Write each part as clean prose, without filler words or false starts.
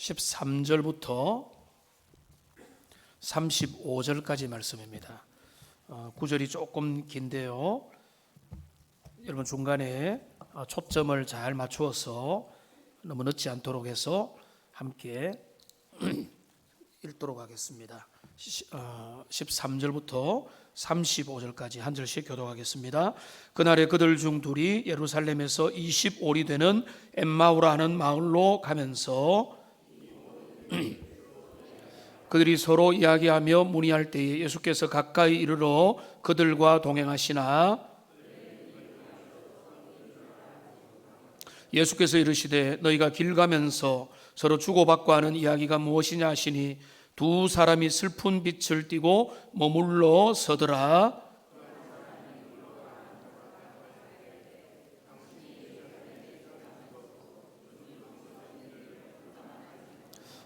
13절부터 35절까지 말씀입니다. 구절이 조금 긴데요, 여러분 중간에 초점을 잘 맞추어서 너무 늦지 않도록 해서 함께 읽도록 하겠습니다. 13절부터 35절까지 한 절씩 교독하겠습니다. 그날에 그들 중 둘이 예루살렘에서 25리 되는 엠마오라 하는 마을로 가면서 그들이 서로 이야기하며 문의할 때에 예수께서 가까이 이르러 그들과 동행하시나 예수께서 이르시되 너희가 길 가면서 서로 주고받고 하는 이야기가 무엇이냐 하시니 두 사람이 슬픈 빛을 띠고 머물러 서더라.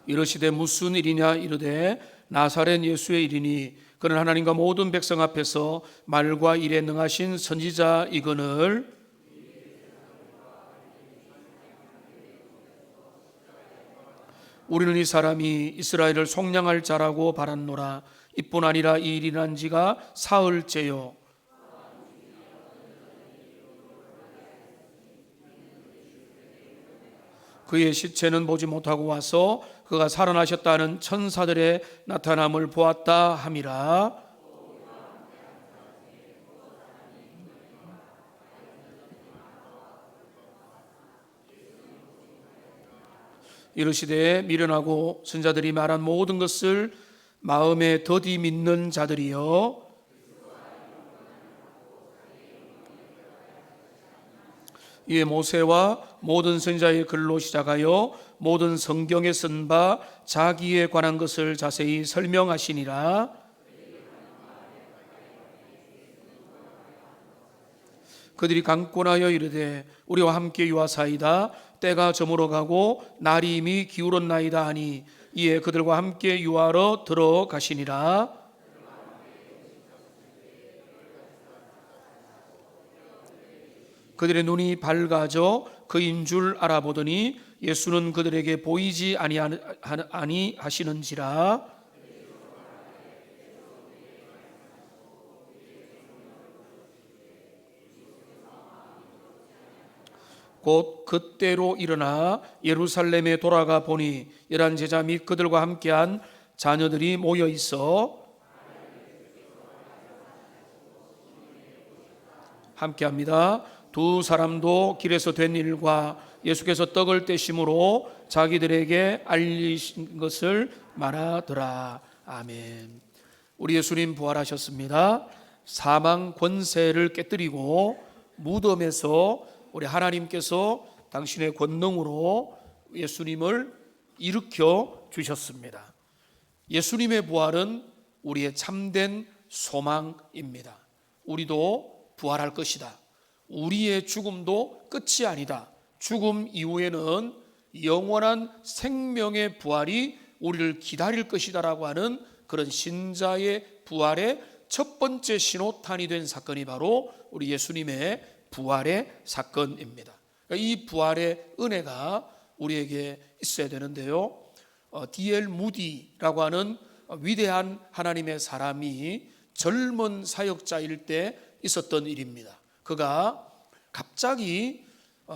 이르시되 무슨 일이냐 이르되 나사렛 예수의 일이니 그는 하나님과 모든 백성 앞에서 말과 일에 능하신 선지자이거늘 우리는 이 사람이 이스라엘을 속량할 자라고 바랐노라. 이뿐 아니라 이 일이 난 지가 사흘째요. 그의 시체는 보지 못하고 와서 그가 살아나셨다는 천사들의 나타남을 보았다 함이라. 이르시되 미련하고 선자들이 말한 모든 것을 마음에 더디 믿는 자들이여 이에 모세와 모든 선지자의 글로 시작하여 모든 성경에 쓴 바 자기에 관한 것을 자세히 설명하시니라. 그들이 강권하여 이르되 우리와 함께 유하사이다. 때가 저물어 가고 날이 이미 기울었나이다 하니 이에 그들과 함께 유하러 들어가시니라. 그들의 눈이 밝아져 그인 줄 알아보더니 예수는 그들에게 보이지 아니하시는지라. 곧 그때로 일어나 예루살렘에 돌아가 보니 11 제자 및 그들과 함께한 자녀들이 모여 있어 함께합니다. 두 사람도 길에서 된 일과 예수께서 떡을 떼심으로 자기들에게 알리신 것을 말하더라. 아멘. 우리 예수님 부활하셨습니다. 사망 권세를 깨뜨리고 무덤에서 우리 하나님께서 당신의 권능으로 예수님을 일으켜 주셨습니다. 예수님의 부활은 우리의 참된 소망입니다. 우리도 부활할 것이다. 우리의 죽음도 끝이 아니다. 죽음 이후에는 영원한 생명의 부활이 우리를 기다릴 것이다라고 하는 그런 신자의 부활의 첫 번째 신호탄이 된 사건이 바로 우리 예수님의 부활의 사건입니다. 이 부활의 은혜가 우리에게 있어야 되는데요, D.L. 무디라고 하는 위대한 하나님의 사람이 젊은 사역자일 때 있었던 일입니다. 그가 갑자기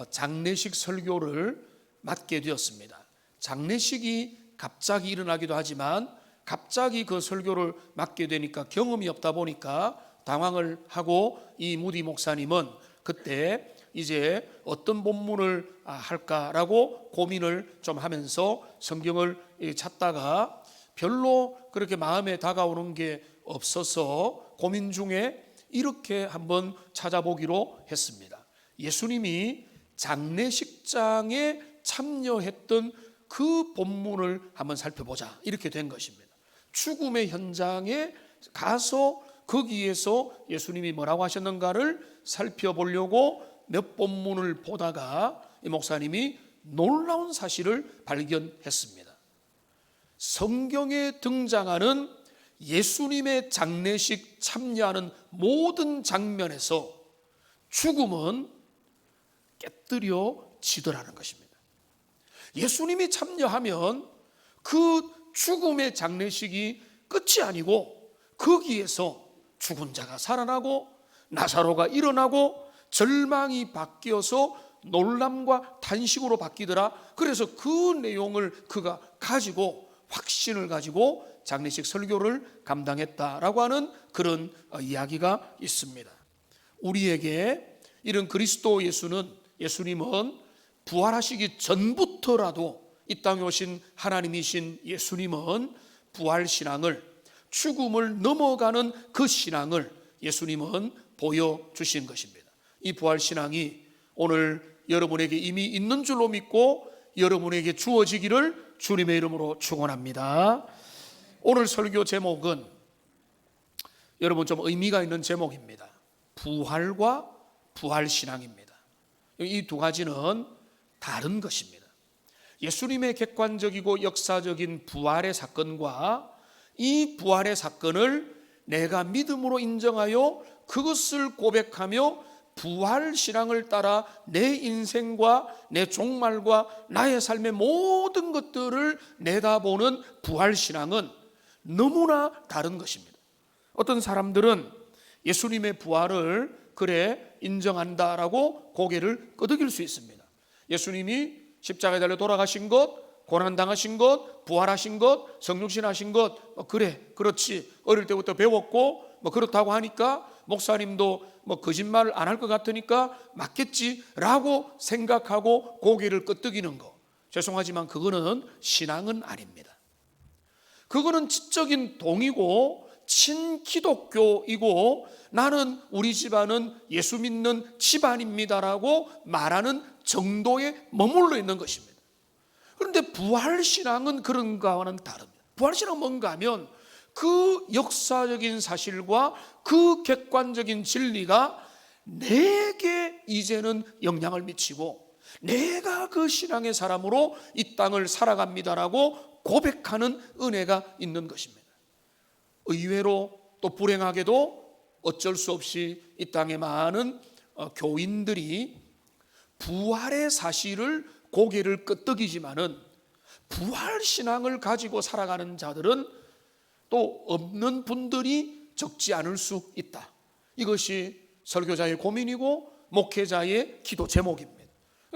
장례식 설교를 맡게 되었습니다. 장례식이 갑자기 일어나기도 하지만 갑자기 그 설교를 맡게 되니까 경험이 없다 보니까 당황을 하고 이 무디 목사님은 그때 이제 어떤 본문을 할까라고 고민을 좀 하면서 성경을 찾다가 별로 그렇게 마음에 다가오는 게 없어서 고민 중에 이렇게 한번 찾아보기로 했습니다. 예수님이 장례식장에 참여했던 그 본문을 한번 살펴보자, 이렇게 된 것입니다. 죽음의 현장에 가서 거기에서 예수님이 뭐라고 하셨는가를 살펴보려고 몇 본문을 보다가 이 목사님이 놀라운 사실을 발견했습니다. 성경에 등장하는 예수님의 장례식 참여하는 모든 장면에서 죽음은 깨뜨려지더라는 것입니다. 예수님이 참여하면 그 죽음의 장례식이 끝이 아니고 거기에서 죽은 자가 살아나고 나사로가 일어나고 절망이 바뀌어서 놀람과 탄식으로 바뀌더라. 그래서 그 내용을 그가 가지고 확신을 가지고 장례식 설교를 감당했다라고 하는 그런 이야기가 있습니다. 우리에게 이런 그리스도 예수님은 부활하시기 전부터라도 이 땅에 오신 하나님이신 예수님은 부활신앙을, 죽음을 넘어가는 그 신앙을 예수님은 보여주신 것입니다. 이 부활신앙이 오늘 여러분에게 이미 있는 줄로 믿고 여러분에게 주어지기를 주님의 이름으로 축원합니다. 오늘 설교 제목은 여러분 좀 의미가 있는 제목입니다. 부활과 부활신앙입니다. 이 두 가지는 다른 것입니다. 예수님의 객관적이고 역사적인 부활의 사건과 이 부활의 사건을 내가 믿음으로 인정하여 그것을 고백하며 부활신앙을 따라 내 인생과 내 종말과 나의 삶의 모든 것들을 내다보는 부활신앙은 너무나 다른 것입니다. 어떤 사람들은 예수님의 부활을 그래 인정한다라고 고개를 끄덕일 수 있습니다. 예수님이 십자가에 달려 돌아가신 것, 고난당하신 것, 부활하신 것, 성육신하신 것, 그래 그렇지 어릴 때부터 배웠고 그렇다고 하니까 목사님도 거짓말을 안 할 것 같으니까 맞겠지라고 생각하고 고개를 끄덕이는 거, 죄송하지만 그거는 신앙은 아닙니다. 그거는 지적인 동이고 친기독교이고 나는 우리 집안은 예수 믿는 집안입니다라고 말하는 정도에 머물러 있는 것입니다. 그런데 부활신앙은 그런 거와는 다릅니다. 부활신앙은 뭔가 하면 그 역사적인 사실과 그 객관적인 진리가 내게 이제는 영향을 미치고 내가 그 신앙의 사람으로 이 땅을 살아갑니다라고 고백하는 은혜가 있는 것입니다. 의외로 또 불행하게도 어쩔 수 없이 이 땅에 많은 교인들이 부활의 사실을 고개를 끄덕이지만은 부활신앙을 가지고 살아가는 자들은 또 없는 분들이 적지 않을 수 있다. 이것이 설교자의 고민이고 목회자의 기도 제목입니다.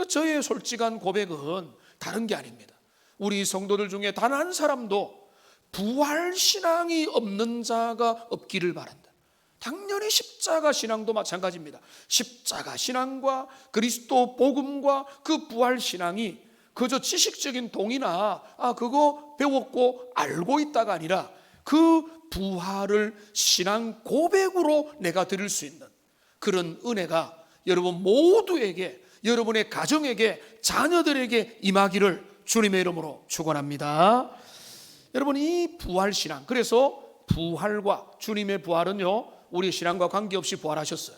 저의 솔직한 고백은 다른 게 아닙니다. 우리 성도들 중에 단 한 사람도 부활신앙이 없는 자가 없기를 바란다. 당연히 십자가 신앙도 마찬가지입니다. 십자가 신앙과 그리스도 복음과 그 부활신앙이 그저 지식적인 동의나 그거 배웠고 알고 있다가 아니라 그 부활을 신앙 고백으로 내가 드릴 수 있는 그런 은혜가 여러분 모두에게, 여러분의 가정에게, 자녀들에게 임하기를 주님의 이름으로 축원합니다. 여러분, 이 부활신앙, 그래서 부활과 주님의 부활은요 우리 신앙과 관계없이 부활하셨어요.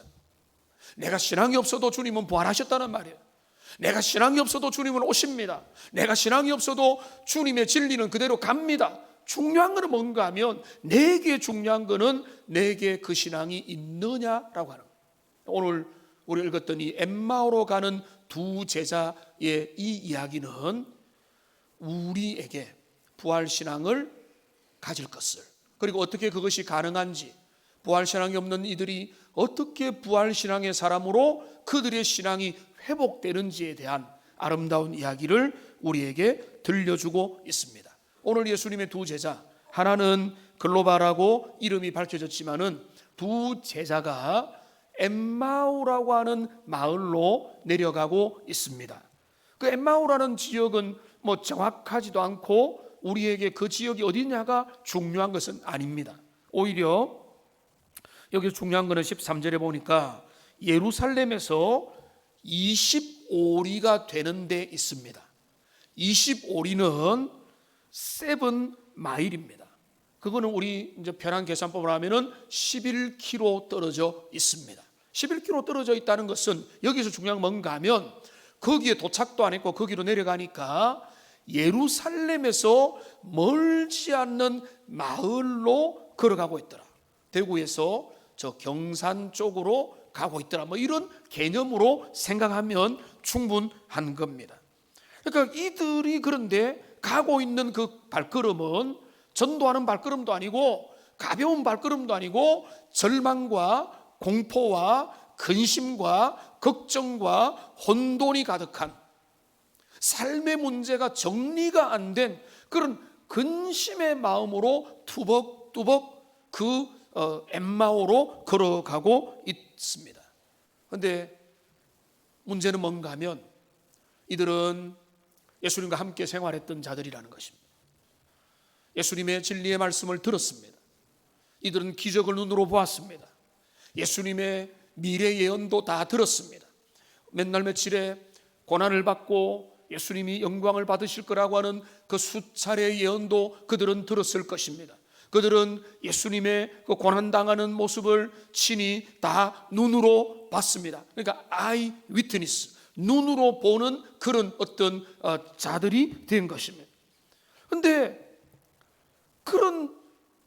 내가 신앙이 없어도 주님은 부활하셨다는 말이에요. 내가 신앙이 없어도 주님은 오십니다. 내가 신앙이 없어도 주님의 진리는 그대로 갑니다. 중요한 것은 뭔가 하면 내게 중요한 것은 내게 그 신앙이 있느냐라고 하는 거예요. 오늘 우리 읽었던 이 엠마오로 가는 두 제자의 이 이야기는 우리에게 부활신앙을 가질 것을, 그리고 어떻게 그것이 가능한지, 부활신앙이 없는 이들이 어떻게 부활신앙의 사람으로 그들의 신앙이 회복되는지에 대한 아름다운 이야기를 우리에게 들려주고 있습니다. 오늘 예수님의 두 제자, 하나는 글로바라고 이름이 밝혀졌지만은 두 제자가 엠마오라고 하는 마을로 내려가고 있습니다. 그 엠마오라는 지역은 정확하지도 않고 우리에게 그 지역이 어디냐가 중요한 것은 아닙니다. 오히려 여기 중요한 것은 13절에 보니까 예루살렘에서 25리가 되는 데 있습니다. 25리는 7마일입니다. 그거는 우리 이제 편한 계산법으로 하면은 11km 떨어져 있습니다. 11km 떨어져 있다는 것은 여기서 중요한 건 뭔가 하면 거기에 도착도 안 했고 거기로 내려가니까 예루살렘에서 멀지 않는 마을로 걸어가고 있더라. 대구에서 저 경산 쪽으로 가고 있더라. 이런 개념으로 생각하면 충분한 겁니다. 그러니까 이들이 그런데 가고 있는 그 발걸음은 전도하는 발걸음도 아니고 가벼운 발걸음도 아니고 절망과 공포와 근심과 걱정과 혼돈이 가득한 삶의 문제가 정리가 안 된 그런 근심의 마음으로 투벅투벅 그 엠마오로 걸어가고 있습니다. 그런데 문제는 뭔가 하면 이들은 예수님과 함께 생활했던 자들이라는 것입니다. 예수님의 진리의 말씀을 들었습니다. 이들은 기적을 눈으로 보았습니다. 예수님의 미래 예언도 다 들었습니다. 맨날 며칠에 고난을 받고 예수님이 영광을 받으실 거라고 하는 그 수차례의 예언도 그들은 들었을 것입니다. 그들은 예수님의 그 고난당하는 모습을 친히 다 눈으로 봤습니다. 그러니까 아이 위트니스, 눈으로 보는 그런 어떤 자들이 된 것입니다. 그런데 그런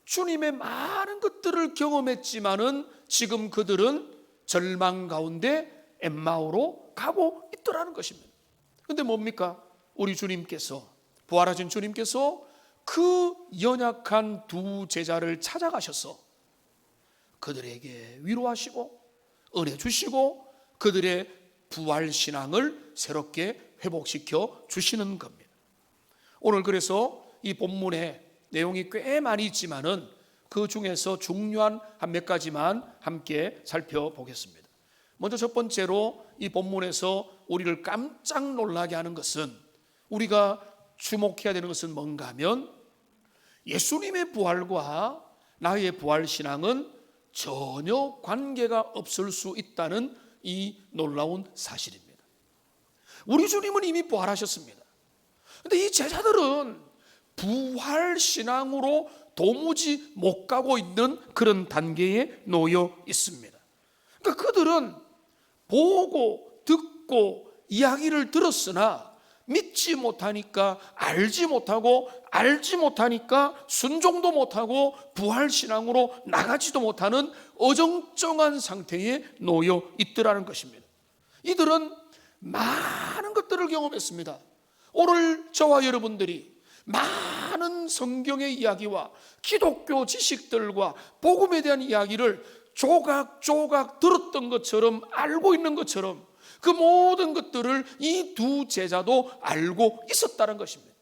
주님의 많은 것들을 경험했지만은 지금 그들은 절망 가운데 엠마오로 가고 있더라는 것입니다. 그런데 뭡니까? 우리 주님께서, 부활하신 주님께서 그 연약한 두 제자를 찾아가셔서 그들에게 위로하시고 은혜 주시고 그들의 부활 신앙을 새롭게 회복시켜 주시는 겁니다. 오늘 그래서 이 본문에 내용이 꽤 많이 있지만은 그 중에서 중요한 한 몇 가지만 함께 살펴보겠습니다. 먼저 첫 번째로 이 본문에서 우리를 깜짝 놀라게 하는 것은, 우리가 주목해야 되는 것은 뭔가 하면 예수님의 부활과 나의 부활 신앙은 전혀 관계가 없을 수 있다는 이 놀라운 사실입니다. 우리 주님은 이미 부활하셨습니다. 그런데 이 제자들은 부활 신앙으로 도무지 못 가고 있는 그런 단계에 놓여 있습니다. 그러니까 그들은 보고 듣고 이야기를 들었으나 믿지 못하니까 알지 못하고, 알지 못하니까 순종도 못하고 부활 신앙으로 나가지도 못하는 어정쩡한 상태에 놓여 있더라는 것입니다. 이들은 많은 것들을 경험했습니다. 오늘 저와 여러분들이 많은 성경의 이야기와 기독교 지식들과 복음에 대한 이야기를 조각조각 들었던 것처럼, 알고 있는 것처럼 그 모든 것들을 이 두 제자도 알고 있었다는 것입니다.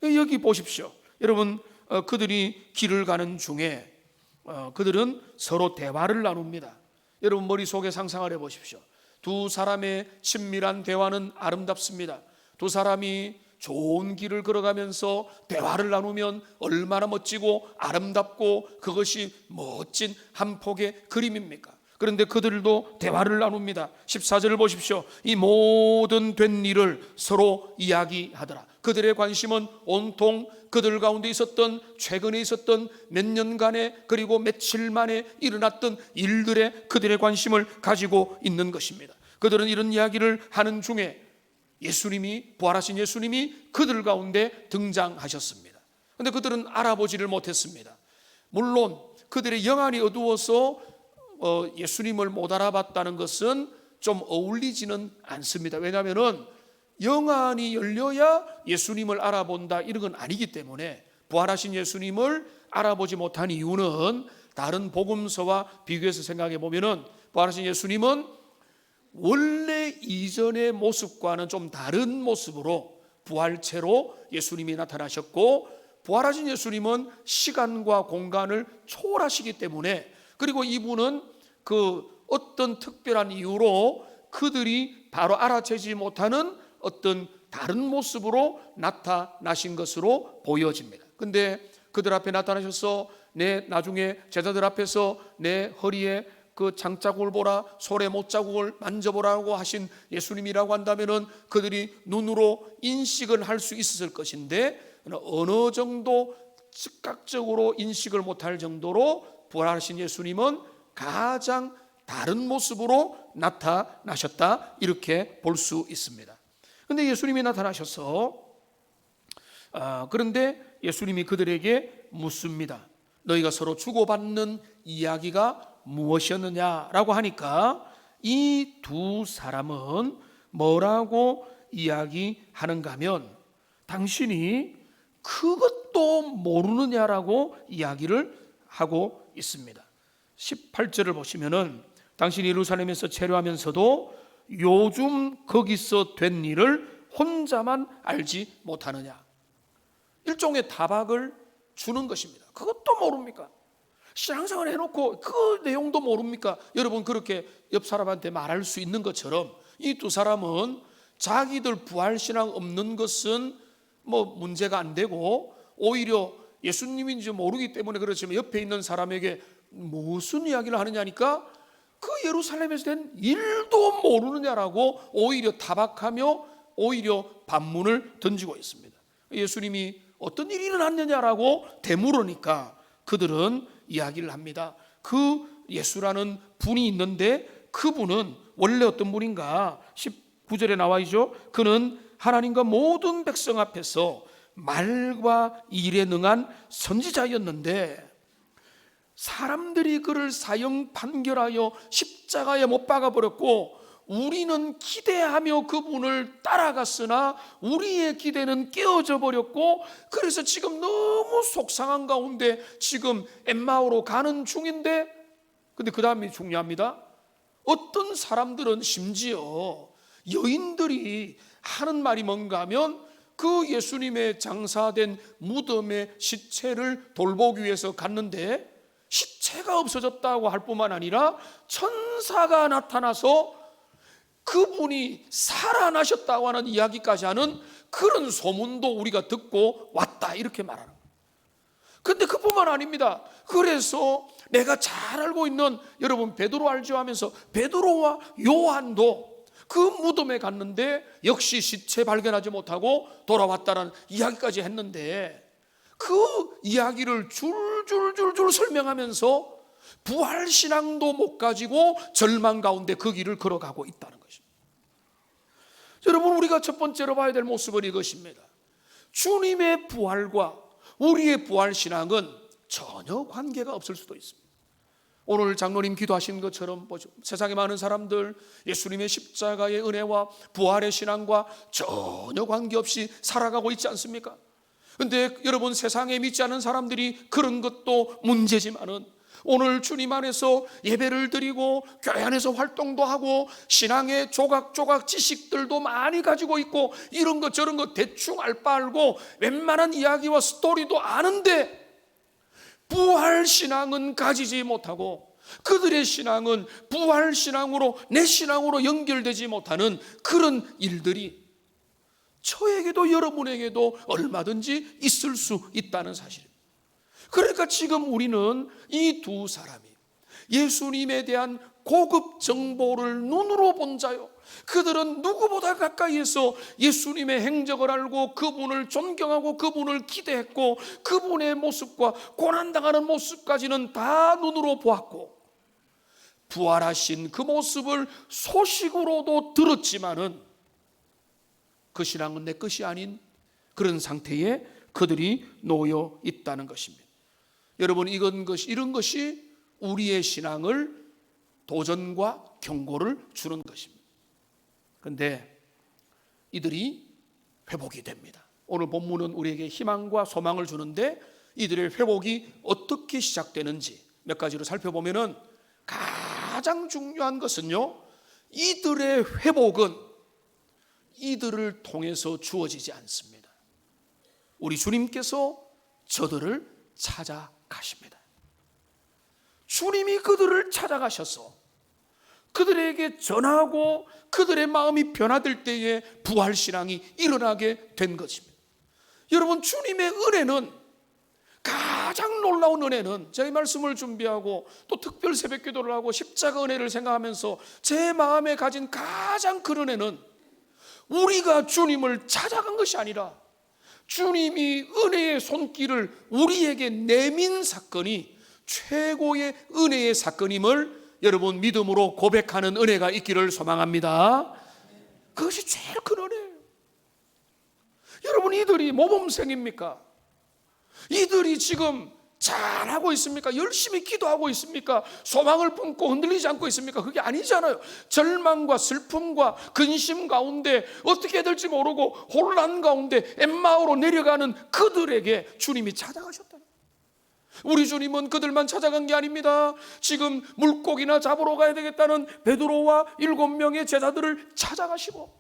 여기 보십시오. 여러분, 그들이 길을 가는 중에 그들은 서로 대화를 나눕니다. 여러분 머릿속에 상상을 해보십시오. 두 사람의 친밀한 대화는 아름답습니다. 두 사람이 좋은 길을 걸어가면서 대화를 나누면 얼마나 멋지고 아름답고 그것이 멋진 한 폭의 그림입니까? 그런데 그들도 대화를 나눕니다. 14절을 보십시오. 이 모든 된 일을 서로 이야기하더라. 그들의 관심은 온통 그들 가운데 있었던, 최근에 있었던 몇 년간의, 그리고 며칠 만에 일어났던 일들에 그들의 관심을 가지고 있는 것입니다. 그들은 이런 이야기를 하는 중에 예수님이, 부활하신 예수님이 그들 가운데 등장하셨습니다. 그런데 그들은 알아보지를 못했습니다. 물론 그들의 영안이 어두워서 예수님을 못 알아봤다는 것은 좀 어울리지는 않습니다. 왜냐하면 영안이 열려야 예수님을 알아본다 이런 건 아니기 때문에, 부활하신 예수님을 알아보지 못한 이유는 다른 복음서와 비교해서 생각해 보면 부활하신 예수님은 원래 이전의 모습과는 좀 다른 모습으로 부활체로 예수님이 나타나셨고, 부활하신 예수님은 시간과 공간을 초월하시기 때문에, 그리고 이분은 그 어떤 특별한 이유로 그들이 바로 알아채지 못하는 어떤 다른 모습으로 나타나신 것으로 보여집니다. 근데 그들 앞에 나타나셔서 나중에 제자들 앞에서 내 허리에 그 장자국을 보라, 손에 못자국을 만져보라고 하신 예수님이라고 한다면은 그들이 눈으로 인식을 할 수 있었을 것인데, 어느 정도 즉각적으로 인식을 못할 정도로 부활하신 예수님은 가장 다른 모습으로 나타나셨다, 이렇게 볼 수 있습니다. 그런데 예수님이 나타나셔서 그런데 예수님이 그들에게 묻습니다. 너희가 서로 주고받는 이야기가 무엇이었느냐라고 하니까 이 두 사람은 뭐라고 이야기하는가 하면 당신이 그것도 모르느냐라고 이야기를 하고 있습니다. 18절을 보시면은 당신이 예루살렘에서 체류하면서도 요즘 거기서 된 일을 혼자만 알지 못하느냐. 일종의 타박을 주는 것입니다. 그것도 모릅니까? 신앙생활 해놓고 그 내용도 모릅니까? 여러분, 그렇게 옆 사람한테 말할 수 있는 것처럼 이 두 사람은 자기들 부활신앙 없는 것은 뭐 문제가 안 되고 오히려 예수님인지 모르기 때문에 그렇지만 옆에 있는 사람에게 무슨 이야기를 하느냐니까 그 예루살렘에서 된 일도 모르느냐라고 오히려 타박하며 오히려 반문을 던지고 있습니다. 예수님이 어떤 일이 일어났느냐라고 되물으니까 그들은 이야기를 합니다. 그 예수라는 분이 있는데 그분은 원래 어떤 분인가? 19절에 나와 있죠. 그는 하나님과 모든 백성 앞에서 말과 일에 능한 선지자였는데 사람들이 그를 사형 판결하여 십자가에 못 박아버렸고 우리는 기대하며 그분을 따라갔으나 우리의 기대는 깨어져 버렸고 그래서 지금 너무 속상한 가운데 지금 엠마오로 가는 중인데, 근데 그 다음이 중요합니다. 어떤 사람들은 심지어 여인들이 하는 말이 뭔가 하면 그 예수님의 장사된 무덤의 시체를 돌보기 위해서 갔는데 시체가 없어졌다고 할 뿐만 아니라 천사가 나타나서 그분이 살아나셨다고 하는 이야기까지 하는 그런 소문도 우리가 듣고 왔다, 이렇게 말하는 거예요. 근데 그뿐만 아닙니다. 그래서 내가 잘 알고 있는 여러분 베드로 알죠 하면서 베드로와 요한도 그 무덤에 갔는데 역시 시체 발견하지 못하고 돌아왔다는 이야기까지 했는데 그 이야기를 줄줄줄줄 설명하면서 부활신앙도 못 가지고 절망 가운데 그 길을 걸어가고 있다는 것입니다. 여러분, 우리가 첫 번째로 봐야 될 모습은 이것입니다. 주님의 부활과 우리의 부활신앙은 전혀 관계가 없을 수도 있습니다. 오늘 장로님 기도하신 것처럼 세상에 많은 사람들 예수님의 십자가의 은혜와 부활의 신앙과 전혀 관계없이 살아가고 있지 않습니까? 그런데 여러분, 세상에 믿지 않은 사람들이 그런 것도 문제지만은 오늘 주님 안에서 예배를 드리고 교회 안에서 활동도 하고 신앙의 조각조각 지식들도 많이 가지고 있고 이런 것 저런 것 대충 알 바 알고 웬만한 이야기와 스토리도 아는데 부활신앙은 가지지 못하고 그들의 신앙은 부활신앙으로 내 신앙으로 연결되지 못하는 그런 일들이 저에게도 여러분에게도 얼마든지 있을 수 있다는 사실입니다. 그러니까 지금 우리는 이 두 사람이 예수님에 대한 고급 정보를 눈으로 본 자요, 그들은 누구보다 가까이에서 예수님의 행적을 알고 그분을 존경하고 그분을 기대했고 그분의 모습과 고난당하는 모습까지는 다 눈으로 보았고 부활하신 그 모습을 소식으로도 들었지만은 그 신앙은 내 것이 아닌 그런 상태에 그들이 놓여 있다는 것입니다. 여러분, 이런 것이 우리의 신앙을 도전과 경고를 주는 것입니다. 그런데 이들이 회복이 됩니다. 오늘 본문은 우리에게 희망과 소망을 주는데 이들의 회복이 어떻게 시작되는지 몇 가지로 살펴보면은 가장 중요한 것은요, 이들의 회복은 이들을 통해서 주어지지 않습니다. 우리 주님께서 저들을 찾아가십니다. 주님이 그들을 찾아가셔서 그들에게 전하고 그들의 마음이 변화될 때에 부활신앙이 일어나게 된 것입니다. 여러분, 주님의 은혜는, 가장 놀라운 은혜는, 제 말씀을 준비하고 또 특별 새벽 기도를 하고 십자가 은혜를 생각하면서 제 마음에 가진 가장 큰 은혜는 우리가 주님을 찾아간 것이 아니라 주님이 은혜의 손길을 우리에게 내민 사건이 최고의 은혜의 사건임을 여러분 믿음으로 고백하는 은혜가 있기를 소망합니다. 그것이 제일 큰 은혜예요. 여러분, 이들이 모범생입니까? 이들이 지금 잘하고 있습니까? 열심히 기도하고 있습니까? 소망을 품고 흔들리지 않고 있습니까? 그게 아니잖아요. 절망과 슬픔과 근심 가운데 어떻게 될지 모르고 혼란 가운데 엠마오로 내려가는 그들에게 주님이 찾아가셨다. 우리 주님은 그들만 찾아간 게 아닙니다. 지금 물고기나 잡으러 가야 되겠다는 베드로와 7명의 제자들을 찾아가시고,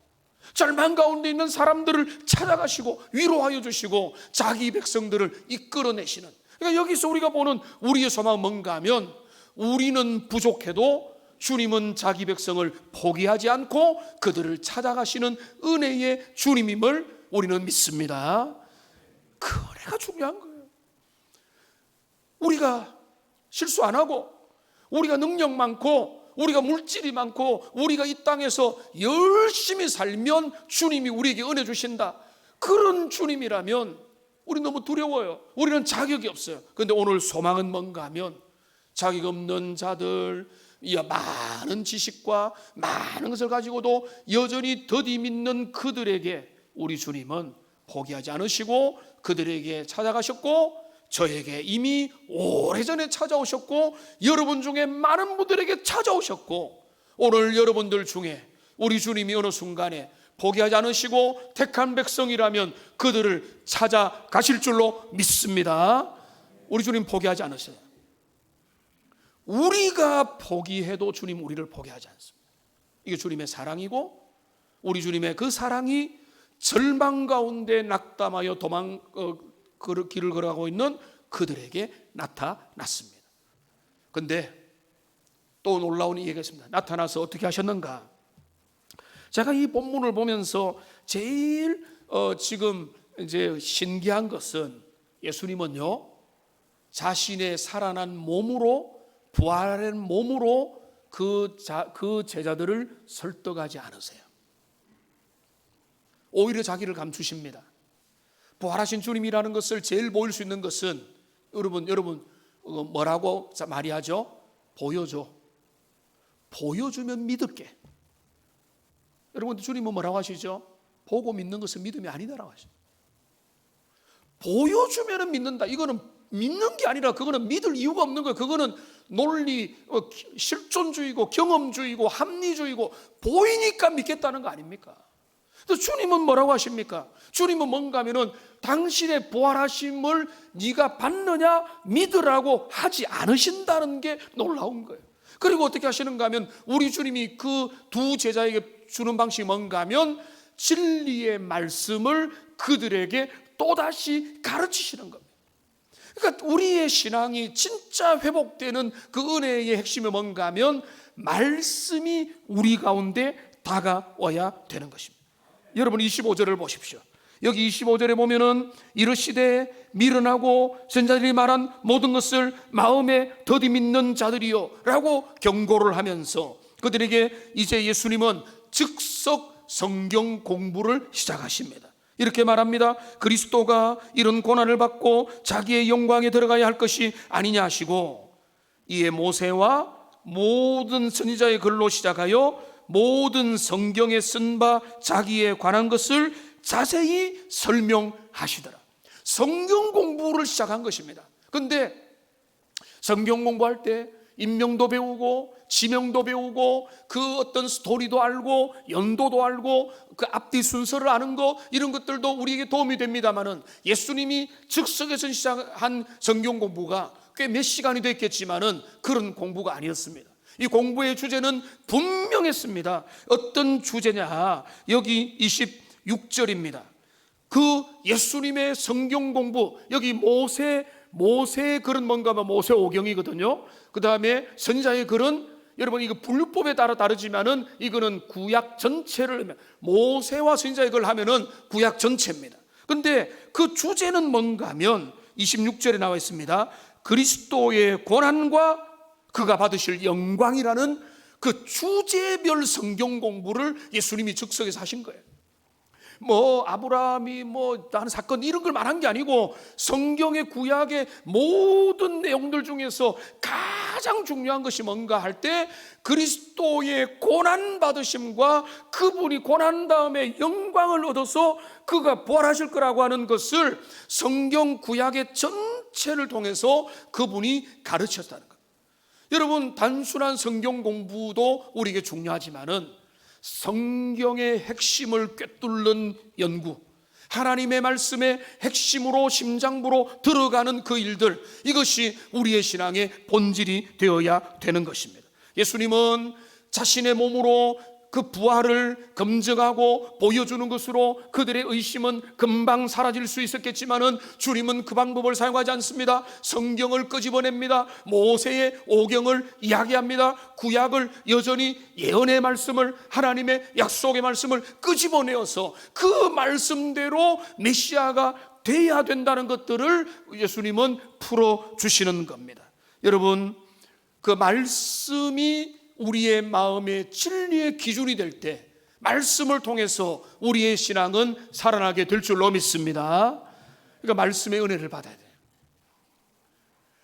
절망 가운데 있는 사람들을 찾아가시고 위로하여 주시고 자기 백성들을 이끌어내시는, 그러니까 여기서 우리가 보는 우리의 소망은 뭔가 하면, 우리는 부족해도 주님은 자기 백성을 포기하지 않고 그들을 찾아가시는 은혜의 주님임을 우리는 믿습니다. 그 은혜가 중요한 거예요. 우리가 실수 안 하고, 우리가 능력 많고, 우리가 물질이 많고, 우리가 이 땅에서 열심히 살면 주님이 우리에게 은혜 주신다, 그런 주님이라면 우리 너무 두려워요. 우리는 자격이 없어요. 그런데 오늘 소망은 뭔가 하면, 자격 없는 자들, 많은 지식과 많은 것을 가지고도 여전히 더디 믿는 그들에게 우리 주님은 포기하지 않으시고 그들에게 찾아가셨고, 저에게 이미 오래전에 찾아오셨고, 여러분 중에 많은 분들에게 찾아오셨고, 오늘 여러분들 중에 우리 주님이 어느 순간에 포기하지 않으시고 택한 백성이라면 그들을 찾아가실 줄로 믿습니다. 우리 주님 포기하지 않으세요. 우리가 포기해도 주님 우리를 포기하지 않습니다. 이게 주님의 사랑이고, 우리 주님의 그 사랑이 절망 가운데 낙담하여 길을 걸어가고 있는 그들에게 나타났습니다. 그런데 또 놀라운 얘기가 있습니다. 나타나서 어떻게 하셨는가? 제가 이 본문을 보면서 제일 지금 이제 신기한 것은, 예수님은요 자신의 살아난 몸으로, 부활한 몸으로 그 제자들을 설득하지 않으세요. 오히려 자기를 감추십니다. 부활하신 주님이라는 것을 제일 보일 수 있는 것은, 여러분 뭐라고 말이 하죠? 보여주면 믿을게. 여러분, 주님은 뭐라고 하시죠? 보고 믿는 것은 믿음이 아니다라고 하시죠. 보여주면 믿는다. 이거는 믿는 게 아니라 그거는 믿을 이유가 없는 거예요. 그거는 논리, 실존주의고 경험주의고 합리주의고, 보이니까 믿겠다는 거 아닙니까? 또 주님은 뭐라고 하십니까? 주님은 뭔가 하면은 당신의 부활하심을 네가 받느냐 믿으라고 하지 않으신다는 게 놀라운 거예요. 그리고 어떻게 하시는가 하면, 우리 주님이 그 두 제자에게 주는 방식이 뭔가 하면 진리의 말씀을 그들에게 또다시 가르치시는 겁니다. 그러니까 우리의 신앙이 진짜 회복되는 그 은혜의 핵심이 뭔가 하면 말씀이 우리 가운데 다가와야 되는 것입니다. 여러분 25절을 보십시오. 여기 25절에 보면은 이르시되 미련하고 선자들이 말한 모든 것을 마음에 더디 믿는 자들이요 라고 경고를 하면서 그들에게 이제 예수님은 즉석 성경 공부를 시작하십니다. 이렇게 말합니다. 그리스도가 이런 고난을 받고 자기의 영광에 들어가야 할 것이 아니냐 하시고, 이에 모세와 모든 선지자의 글로 시작하여 모든 성경에 쓴 바 자기에 관한 것을 자세히 설명하시더라. 성경 공부를 시작한 것입니다. 그런데 성경 공부할 때 인명도 배우고 지명도 배우고 그 어떤 스토리도 알고 연도도 알고 그 앞뒤 순서를 아는 거, 이런 것들도 우리에게 도움이 됩니다만은, 예수님이 즉석에서 시작한 성경 공부가 꽤 몇 시간이 됐겠지만은 그런 공부가 아니었습니다. 이 공부의 주제는 분명했습니다. 어떤 주제냐? 여기 26절입니다. 그 예수님의 성경 공부, 여기 모세의 글은 뭔가 하면 모세오경이거든요. 그 다음에 선지자의 글은, 여러분 이거 분류법에 따라 다르지만은 이거는 구약 전체를, 모세와 선지자의 글 하면은 구약 전체입니다. 근데 그 주제는 뭔가 하면 26절에 나와 있습니다. 그리스도의 고난과 그가 받으실 영광이라는 그 주제별 성경 공부를 예수님이 즉석에서 하신 거예요. 뭐 아브라함이 뭐 다른 사건 이런 걸 말한 게 아니고, 성경의 구약의 모든 내용들 중에서 가장 중요한 것이 뭔가 할 때 그리스도의 고난받으심과 그분이 고난 다음에 영광을 얻어서 그가 부활하실 거라고 하는 것을 성경 구약의 전체를 통해서 그분이 가르쳤다는 것. 여러분, 단순한 성경 공부도 우리에게 중요하지만은 성경의 핵심을 꿰뚫는 연구, 하나님의 말씀의 핵심으로 심장부로 들어가는 그 일들, 이것이 우리의 신앙의 본질이 되어야 되는 것입니다. 예수님은 자신의 몸으로 그 부활을 검증하고 보여주는 것으로 그들의 의심은 금방 사라질 수 있었겠지만은 주님은 그 방법을 사용하지 않습니다. 성경을 끄집어냅니다. 모세의 오경을 이야기합니다. 구약을 여전히 예언의 말씀을, 하나님의 약속의 말씀을 끄집어내어서 그 말씀대로 메시아가 돼야 된다는 것들을 예수님은 풀어주시는 겁니다. 여러분, 그 말씀이 우리의 마음의 진리의 기준이 될 때 말씀을 통해서 우리의 신앙은 살아나게 될 줄로 믿습니다. 그러니까 말씀의 은혜를 받아야 돼요.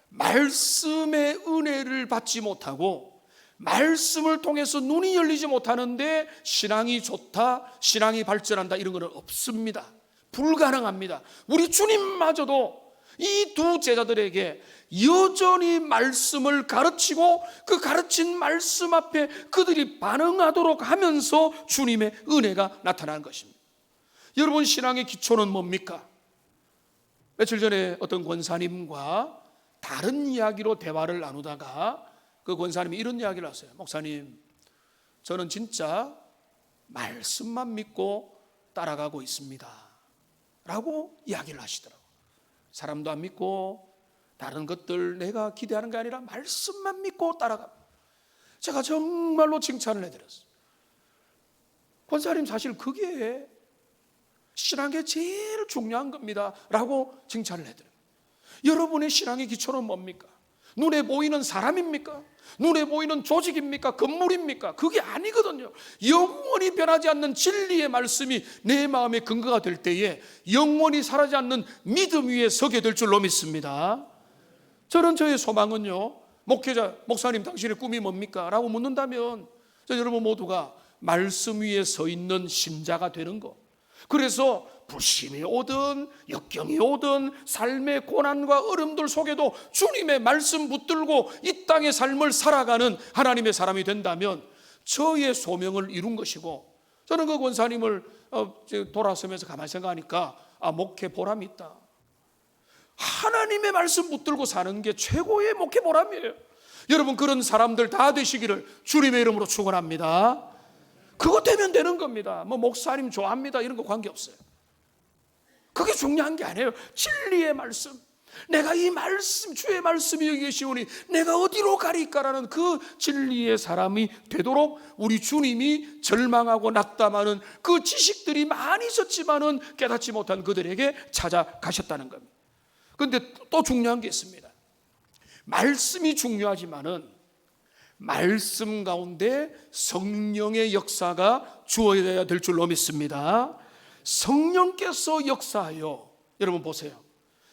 말씀의 은혜를 받지 못하고 말씀을 통해서 눈이 열리지 못하는데 신앙이 좋다, 신앙이 발전한다, 이런 것은 없습니다. 불가능합니다. 우리 주님마저도 이 두 제자들에게 여전히 말씀을 가르치고 그 가르친 말씀 앞에 그들이 반응하도록 하면서 주님의 은혜가 나타난 것입니다. 여러분, 신앙의 기초는 뭡니까? 며칠 전에 어떤 권사님과 다른 이야기로 대화를 나누다가 그 권사님이 이런 이야기를 하세요. 목사님, 저는 진짜 말씀만 믿고 따라가고 있습니다 라고 이야기를 하시더라고요. 사람도 안 믿고 다른 것들 내가 기대하는 게 아니라 말씀만 믿고 따라갑니다. 제가 정말로 칭찬을 해드렸어요. 권사님, 사실 그게 신앙의 제일 중요한 겁니다 라고 칭찬을 해드려요. 여러분의 신앙의 기초는 뭡니까? 눈에 보이는 사람입니까? 눈에 보이는 조직입니까? 건물입니까? 그게 아니거든요. 영원히 변하지 않는 진리의 말씀이 내 마음의 근거가 될 때에 영원히 사라지지 않는 믿음 위에 서게 될 줄로 믿습니다. 저는 저의 소망은요, 목회자, 목사님 당신의 꿈이 뭡니까? 라고 묻는다면 여러분 모두가 말씀 위에 서 있는 신자가 되는 거. 그래서 불신이 오든 역경이 오든 삶의 고난과 어려움들 속에도 주님의 말씀 붙들고 이 땅의 삶을 살아가는 하나님의 사람이 된다면 저의 소명을 이룬 것이고, 저는 그 권사님을 돌아서면서 가만히 생각하니까 목회 보람이 있다. 하나님의 말씀 붙들고 사는 게 최고의 목회 보람이에요. 여러분, 그런 사람들 다 되시기를 주님의 이름으로 축원합니다. 그거 되면 되는 겁니다. 뭐 목사님 좋아합니다 이런 거 관계없어요. 그게 중요한 게 아니에요. 진리의 말씀, 내가 이 말씀, 주의 말씀이 여기 계시오니 내가 어디로 가리까라는 그 진리의 사람이 되도록 우리 주님이 절망하고 낙담하는 그 지식들이 많이 있었지만은 깨닫지 못한 그들에게 찾아가셨다는 겁니다. 그런데 또 중요한 게 있습니다. 말씀이 중요하지만은 말씀 가운데 성령의 역사가 주어져야 될 줄로 믿습니다. 성령께서 역사하여, 여러분 보세요.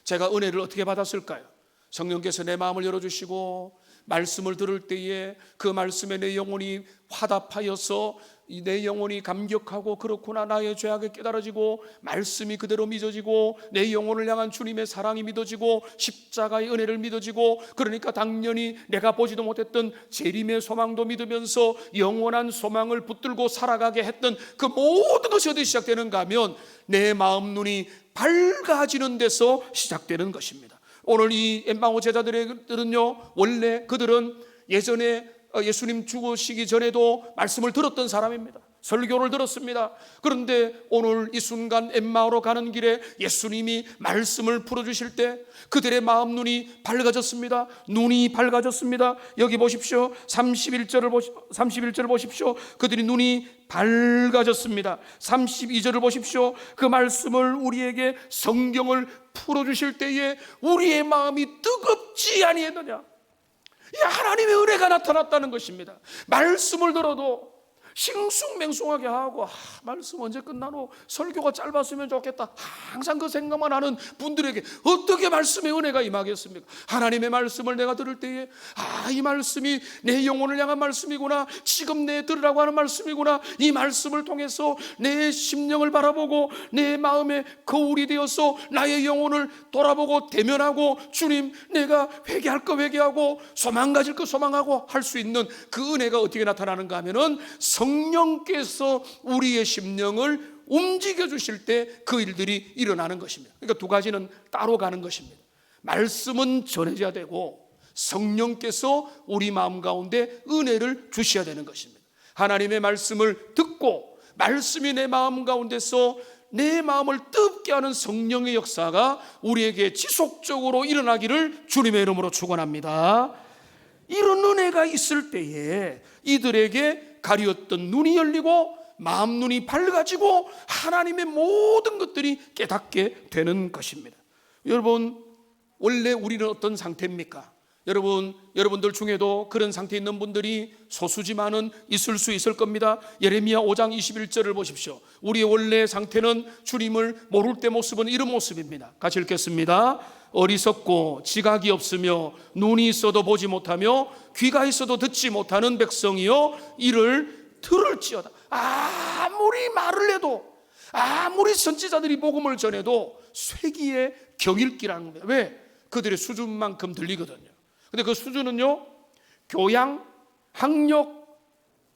제가 은혜를 어떻게 받았을까요? 성령께서 내 마음을 열어주시고 말씀을 들을 때에 그 말씀에 내 영혼이 화답하여서 내 영혼이 감격하고, 그렇구나, 나의 죄악이 깨달아지고 말씀이 그대로 믿어지고 내 영혼을 향한 주님의 사랑이 믿어지고 십자가의 은혜를 믿어지고, 그러니까 당연히 내가 보지도 못했던 재림의 소망도 믿으면서 영원한 소망을 붙들고 살아가게 했던 그 모든 것이 어디 시작되는가 하면 내 마음 눈이 밝아지는 데서 시작되는 것입니다. 오늘 이 엠마오 제자들은요, 원래 그들은 예전에 예수님 죽으시기 전에도 말씀을 들었던 사람입니다. 설교를 들었습니다. 그런데 오늘 이 순간 엠마오로 가는 길에 예수님이 말씀을 풀어주실 때 그들의 마음 눈이 밝아졌습니다. 눈이 밝아졌습니다. 여기 보십시오. 31절을 보십시오. 그들이 눈이 밝아졌습니다. 32절을 보십시오. 그 말씀을 우리에게, 성경을 풀어주실 때에 우리의 마음이 뜨겁지 아니했느냐. 하나님의 은혜가 나타났다는 것입니다. 말씀을 들어도 싱숭맹숭하게 하고 말씀 언제 끝나노? 설교가 짧았으면 좋겠다. 항상 그 생각만 하는 분들에게 어떻게 말씀의 은혜가 임하겠습니까? 하나님의 말씀을 내가 들을 때에 이 말씀이 내 영혼을 향한 말씀이구나, 지금 내 들으라고 하는 말씀이구나, 이 말씀을 통해서 내 심령을 바라보고 내 마음에 거울이 되어서 나의 영혼을 돌아보고 대면하고, 주님 내가 회개할 거 회개하고 소망 가질 거 소망하고 할 수 있는 그 은혜가 어떻게 나타나는가 하면은 성령께서 우리의 심령을 움직여 주실 때 그 일들이 일어나는 것입니다. 그러니까 두 가지는 따로 가는 것입니다. 말씀은 전해져야 되고 성령께서 우리 마음 가운데 은혜를 주셔야 되는 것입니다. 하나님의 말씀을 듣고 말씀이 내 마음 가운데서 내 마음을 뜨겁게 하는 성령의 역사가 우리에게 지속적으로 일어나기를 주님의 이름으로 축원합니다. 이런 은혜가 있을 때에 이들에게 가리웠던 눈이 열리고 마음 눈이 밝아지고 하나님의 모든 것들이 깨닫게 되는 것입니다. 여러분, 원래 우리는 어떤 상태입니까? 여러분들 중에도 그런 상태에 있는 분들이 소수지만은 있을 수 있을 겁니다. 예레미야 5장 21절을 보십시오. 우리의 원래 상태는 주님을 모를 때 모습은 이런 모습입니다. 같이 읽겠습니다. 어리석고 지각이 없으며 눈이 있어도 보지 못하며 귀가 있어도 듣지 못하는 백성이여 이를 들을지어다. 아무리 말을 해도, 아무리 선지자들이 복음을 전해도 쇠기의 경읽기라는 겁니다. 왜? 그들의 수준만큼 들리거든요. 근데 그 수준은요, 교양, 학력,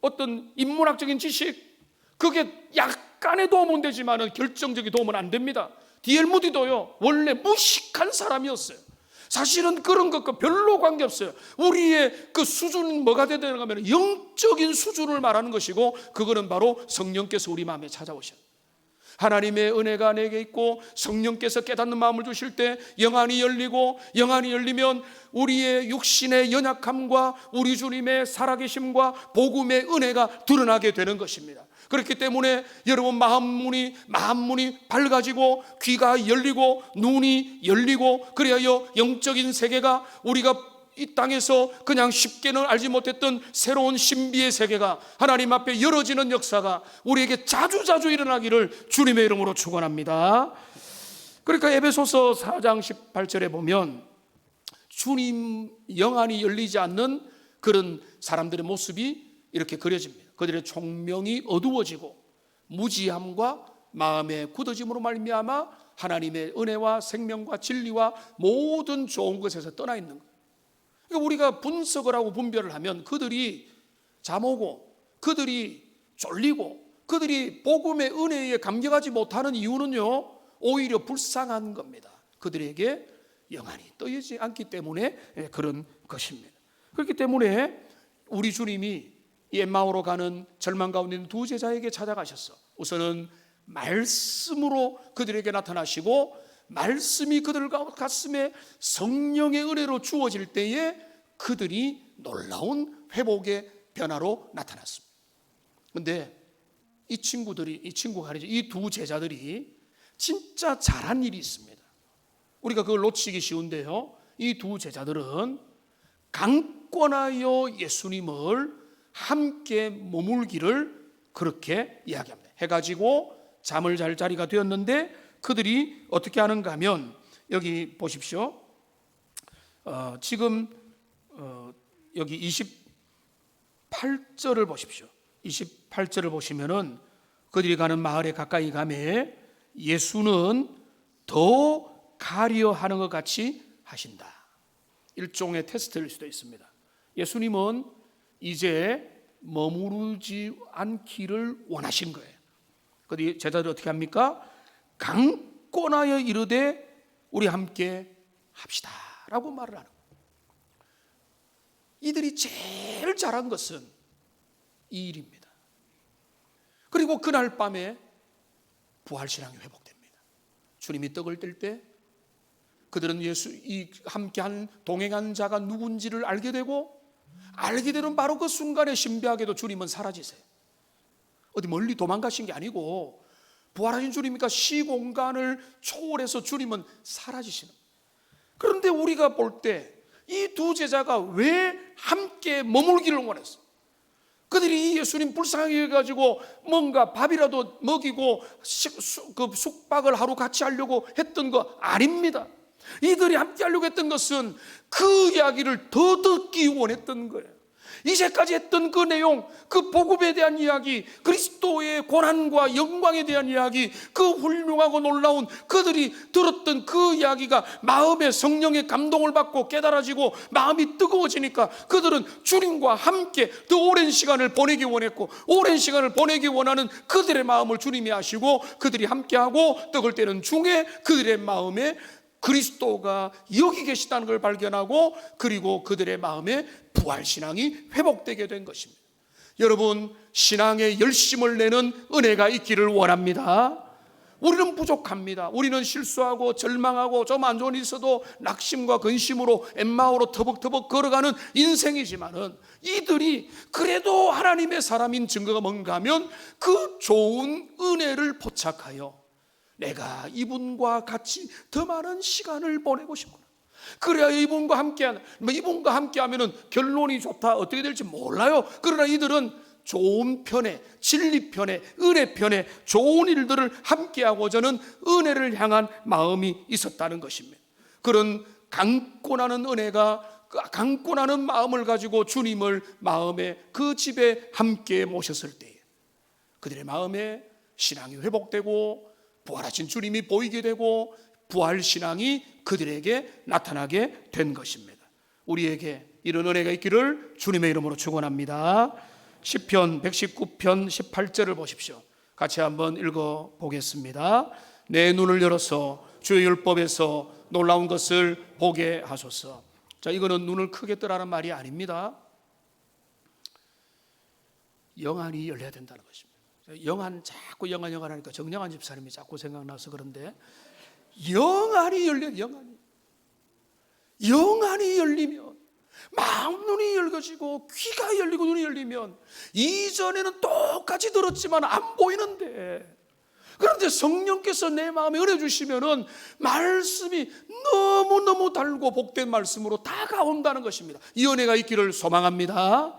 어떤 인문학적인 지식, 그게 약간의 도움은 되지만 결정적인 도움은 안 됩니다. D.L. 무디도요, 원래 무식한 사람이었어요. 사실은 그런 것과 별로 관계없어요. 우리의 그 수준은 뭐가 되야 되는가 하면 영적인 수준을 말하는 것이고, 그거는 바로 성령께서 우리 마음에 찾아오셔요. 하나님의 은혜가 내게 있고 성령께서 깨닫는 마음을 주실 때 영안이 열리고, 영안이 열리면 우리의 육신의 연약함과 우리 주님의 살아계심과 복음의 은혜가 드러나게 되는 것입니다. 그렇기 때문에 여러분 마음문이 밝아지고 귀가 열리고 눈이 열리고, 그래야 영적인 세계가 우리가 이 땅에서 그냥 쉽게는 알지 못했던 새로운 신비의 세계가 하나님 앞에 열어지는 역사가 우리에게 자주자주 일어나기를 주님의 이름으로 축원합니다. 그러니까 에베소서 4장 18절에 보면 주님 영안이 열리지 않는 그런 사람들의 모습이 이렇게 그려집니다. 그들의 총명이 어두워지고 무지함과 마음의 굳어짐으로 말미암아 하나님의 은혜와 생명과 진리와 모든 좋은 것에서 떠나 있는 거예요. 그러니까 우리가 분석을 하고 분별을 하면 그들이 잠오고 그들이 졸리고 그들이 복음의 은혜에 감격하지 못하는 이유는요, 오히려 불쌍한 겁니다. 그들에게 영안이 떠있지 않기 때문에 그런 것입니다. 그렇기 때문에 우리 주님이 엠마오로 가는 절망 가운데 있는 두 제자에게 찾아가셨어. 우선은 말씀으로 그들에게 나타나시고, 말씀이 그들 가슴에 성령의 은혜로 주어질 때에 그들이 놀라운 회복의 변화로 나타났습니다. 그런데 이 두 제자들이 진짜 잘한 일이 있습니다. 우리가 그걸 놓치기 쉬운데요, 이 두 제자들은 강권하여 예수님을 함께 머물기를 그렇게 이야기합니다. 해가 지고 잠을 잘 자리가 되었는데 그들이 어떻게 하는가 하면 여기 보십시오. 지금 여기 28절을 보십시오. 28절을 보시면은 그들이 가는 마을에 가까이 가매 예수는 더 가려 하는 것 같이 하신다. 일종의 테스트일 수도 있습니다. 예수님은 이제 머무르지 않기를 원하신 거예요. 그런데 제자들이 어떻게 합니까? 강권하여 이르되 우리 함께 합시다 라고 말을 하는 거예요. 이들이 제일 잘한 것은 이 일입니다. 그리고 그날 밤에 부활신앙이 회복됩니다. 주님이 떡을 뗄 때 그들은 함께한 동행한 자가 누군지를 알게 되고, 알게 되는 바로 그 순간에 신비하게도 주님은 사라지세요. 어디 멀리 도망가신 게 아니고 부활하신 주님이니까 시공간을 초월해서 주님은 사라지시는 거예요. 그런데 우리가 볼 때 이 두 제자가 왜 함께 머물기를 원했어? 그들이 예수님 불쌍하게 해가지고 뭔가 밥이라도 먹이고 그 숙박을 하루 같이 하려고 했던 거 아닙니다. 이들이 함께 하려고 했던 것은 그 이야기를 더 듣기 원했던 거예요. 이제까지 했던 그 내용, 그 복음에 대한 이야기, 그리스도의 고난과 영광에 대한 이야기, 그 훌륭하고 놀라운 그들이 들었던 그 이야기가 마음에 성령의 감동을 받고 깨달아지고 마음이 뜨거워지니까 그들은 주님과 함께 더 오랜 시간을 보내기 원했고, 오랜 시간을 보내기 원하는 그들의 마음을 주님이 아시고 그들이 함께하고 떡을 떼는 중에 그들의 마음에 그리스도가 여기 계시다는 걸 발견하고, 그리고 그들의 마음에 부활신앙이 회복되게 된 것입니다. 여러분, 신앙에 열심을 내는 은혜가 있기를 원합니다. 우리는 부족합니다. 우리는 실수하고 절망하고 좀 안 좋은 일 있어도 낙심과 근심으로 엠마오로 터벅터벅 걸어가는 인생이지만은, 이들이 그래도 하나님의 사람인 증거가 뭔가 하면 그 좋은 은혜를 포착하여 내가 이분과 같이 더 많은 시간을 보내고 싶구나. 그래야 이분과 함께하는, 이분과 함께하면은 결론이 좋다, 어떻게 될지 몰라요. 그러나 이들은 좋은 편에, 진리 편에, 은혜 편에 좋은 일들을 함께하고자는 은혜를 향한 마음이 있었다는 것입니다. 그런 강권하는 은혜가, 강권하는 마음을 가지고 주님을 마음에 그 집에 함께 모셨을 때에 그들의 마음에 신앙이 회복되고 부활하신 주님이 보이게 되고 부활신앙이 그들에게 나타나게 된 것입니다. 우리에게 이런 은혜가 있기를 주님의 이름으로 축원합니다. 시편 119편 18절을 보십시오. 같이 한번 읽어보겠습니다. 내 눈을 열어서 주의 율법에서 놀라운 것을 보게 하소서. 자, 이거는 눈을 크게 뜨라는 말이 아닙니다. 영안이 열려야 된다는 것입니다. 영안, 자꾸 영안 하니까 정영환 집사님이 자꾸 생각나서 그런데, 영안이 열려, 영안이 열리면, 마음 눈이 열려지고 귀가 열리고 눈이 열리면, 이전에는 똑같이 들었지만 안 보이는데, 그런데 성령께서 내 마음에 은혜 주시면은 말씀이 너무너무 달고 복된 말씀으로 다가온다는 것입니다. 이 은혜가 있기를 소망합니다.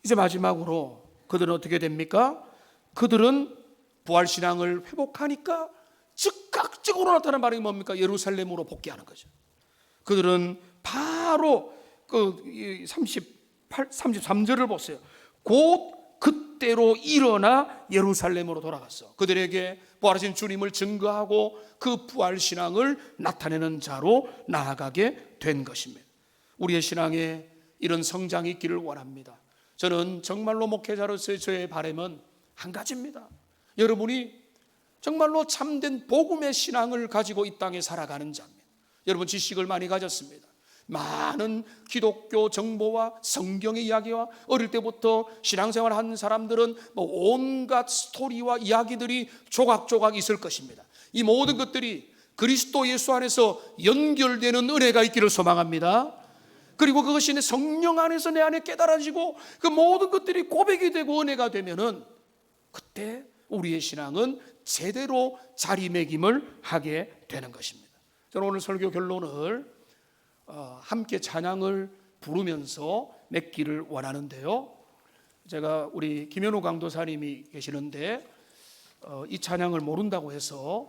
이제 마지막으로 그들은 어떻게 됩니까? 그들은 부활신앙을 회복하니까 즉각적으로 나타나는 반응이 뭡니까? 예루살렘으로 복귀하는 거죠. 그들은 바로 그 33절을 보세요. 곧 그때로 일어나 예루살렘으로 돌아갔어. 그들에게 부활하신 주님을 증거하고 그 부활신앙을 나타내는 자로 나아가게 된 것입니다. 우리의 신앙에 이런 성장이 있기를 원합니다. 저는 정말로 목회자로서의 저의 바람은 한 가지입니다. 여러분이 정말로 참된 복음의 신앙을 가지고 이 땅에 살아가는 자입니다. 여러분 지식을 많이 가졌습니다. 많은 기독교 정보와 성경의 이야기와 어릴 때부터 신앙생활 한 사람들은 온갖 스토리와 이야기들이 조각조각 있을 것입니다. 이 모든 것들이 그리스도 예수 안에서 연결되는 은혜가 있기를 소망합니다. 그리고 그것이 성령 안에서 내 안에 깨달아지고 그 모든 것들이 고백이 되고 은혜가 되면은, 그때 우리의 신앙은 제대로 자리매김을 하게 되는 것입니다. 저는 오늘 설교 결론을 함께 찬양을 부르면서 맺기를 원하는데요, 제가 우리 김현우 강도사님이 계시는데 이 찬양을 모른다고 해서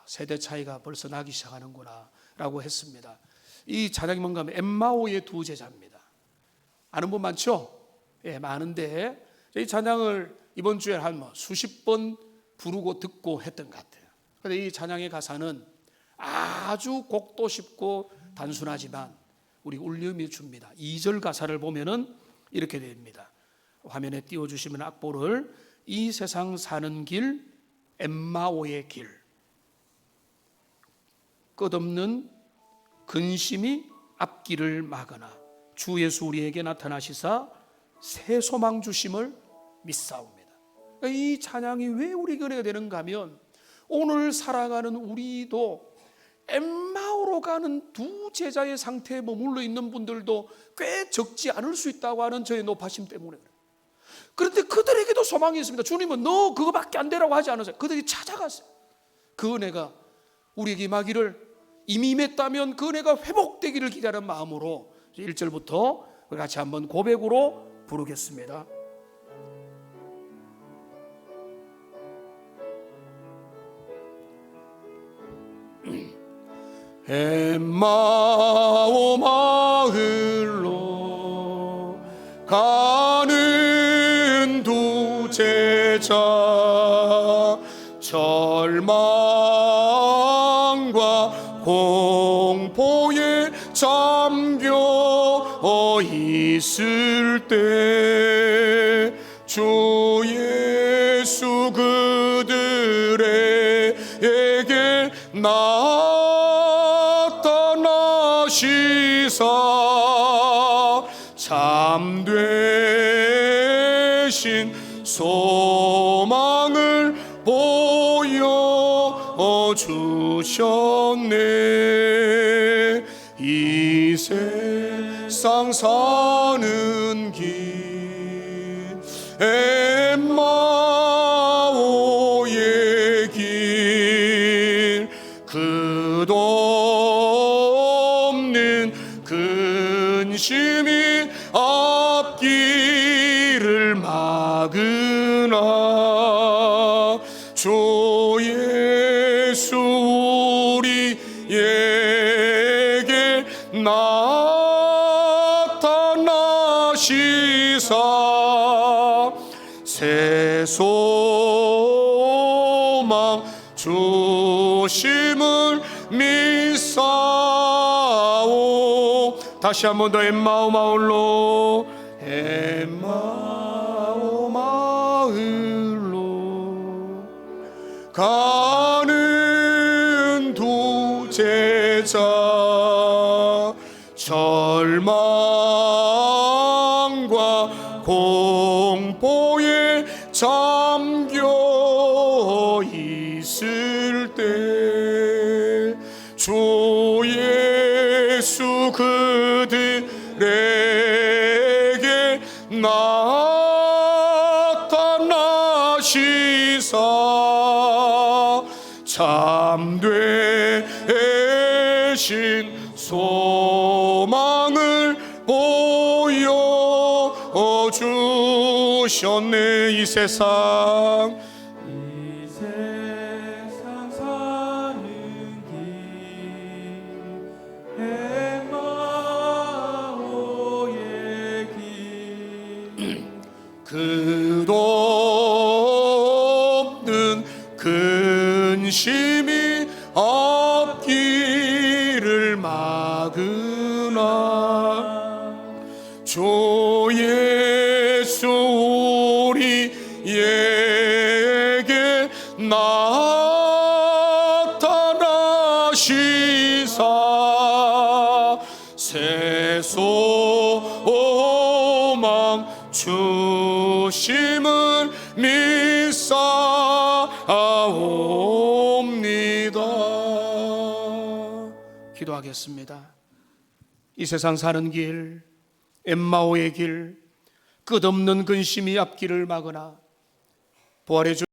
세대 차이가 벌써 나기 시작하는구나 라고 했습니다. 이 찬양이 뭔가 하면 엠마오의 두 제자입니다. 아는 분 많죠? 예, 많은데 이 찬양을 이번 주에 한 수십 번 부르고 듣고 했던 것 같아요. 그런데 이 찬양의 가사는 아주 곡도 쉽고 단순하지만 우리 울림이 줍니다. 2절 가사를 보면은 이렇게 됩니다. 화면에 띄워주시면 악보를, 이 세상 사는 길 엠마오의 길, 끝없는 근심이 앞길을 막으나 주 예수 우리에게 나타나시사 새 소망 주심을 믿사옵니다. 이 찬양이 왜 우리에게 은혜가 되는가 하면, 오늘 살아가는 우리도 엠마오로 가는 두 제자의 상태에 머물러 있는 분들도 꽤 적지 않을 수 있다고 하는 저의 높아심 때문에 그래요. 그런데 그들에게도 소망이 있습니다. 주님은 너 그거밖에 안 되라고 하지 않으세요. 그들이 찾아갔어요. 그 은혜가 우리에게 임하기를, 이미 임했다면 그 은혜가 회복되기를 기다리는 마음으로 1절부터 같이 한번 고백으로 부르겠습니다. 엠마오 마을로 가는 두 제자, 절망과 공포에 잠겨 있을 때 주 예수 그들에게 나타나시사 참되신 소망을 보여주셨네. 이 세상 사는 길 엠마오의 길, 끝없는 근심이 앞길을 막으나 주 예수 우리에게 나타나시사 새 소망 주심을 믿사오. 다시 한 번 더 엠마오 마을로, 엠마오 마을로 가는 두 제자, 절망과 공포에 잠겨 있을 때 주 예수 그들에게 나타나시사 참되신 소망을 보여주셨네. 이 세상 사는 길 엠마오의 길, 끝없는 근심이 앞길을 막으나 주 예수 우리에게 나타나시사 새 소망 주심을 믿사옵니다. 기도하겠습니다. 이 세상 사는 길, 엠마오의 길, 끝없는 근심이 앞길을 막으나 부활의 주